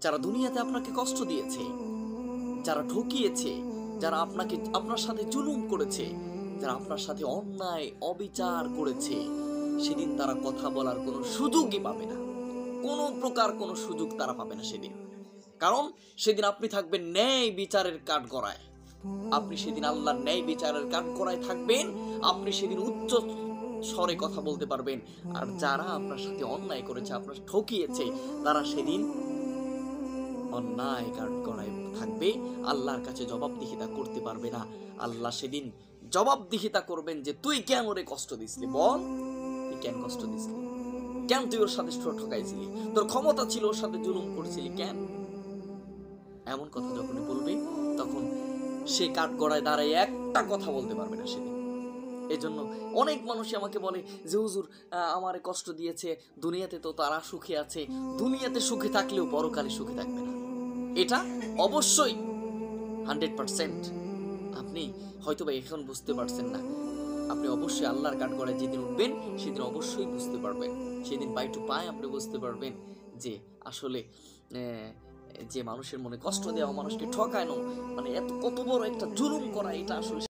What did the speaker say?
যারা দুনিয়াতে আপনাকে কষ্ট দিয়েছে, যারা ঠকিয়েছে, যারা আপনার সাথে জুলুম করেছে, যারা আপনার সাথে অন্যায় অবিচার করেছে, সেদিন তারা কথা বলার কোনো সুযোগই পাবে না। কোনো প্রকার কোনো সুযোগ তারা পাবে না সেদিন। কারণ সেদিন আপনি থাকবেন ন্যায় বিচারের কাঠগড়ায়। আপনি সেদিন আল্লাহর ন্যায় বিচারের কাঠগড়ায় থাকবেন। আপনি সেদিন উচ্চ স্বরে কথা বলতে পারবেন। আর যারা আপনার সাথে অন্যায় করেছে, আপনার ঠকিয়েছে, তারা সেদিন অন্যায় কাঠগড়ায় থাকবে, আল্লাহর কাছে জবাবদিহিতা করতে পারবে না। আল্লাহ সেদিন জবাবদিহিতা করবেন যে তুই কেন ওরে কষ্ট দিসলি, বল তুই কেন কষ্ট দিসলি, কেন তুই ওর সাথে ঠকাইছিলি, তোর ক্ষমতা ছিল ওর সাথে জুলুম করছিলি কেন। এমন কথা যখনই বলবে তখন সে কাঠগড়ায় দাঁড়ায় একটা কথা বলতে পারবে না সেদিন। এজন্য অনেক মানুষই আমাকে বলে যে হুজুর আমারে কষ্ট দিয়েছে, দুনিয়াতে তো তারা সুখে আছে, দুনিয়াতে সুখে থাকলেও পরকালে সুখে থাকবে না। এটা অবশ্যই 100%। আপনি হয়তোবা এখন বুঝতে পারছেন না, আপনি অবশ্যই আল্লাহর কাঠগড়ায় যেদিন উঠবেন সেদিন অবশ্যই বুঝতে পারবেন। সেদিন পাই টু পাই আপনি বুঝতে পারবেন যে আসলে যে মানুষের মনে কষ্ট দেওয়া, মানুষকে ঠকানো, মানে এত কত বড় একটা জুলুম করা, এটা আসলে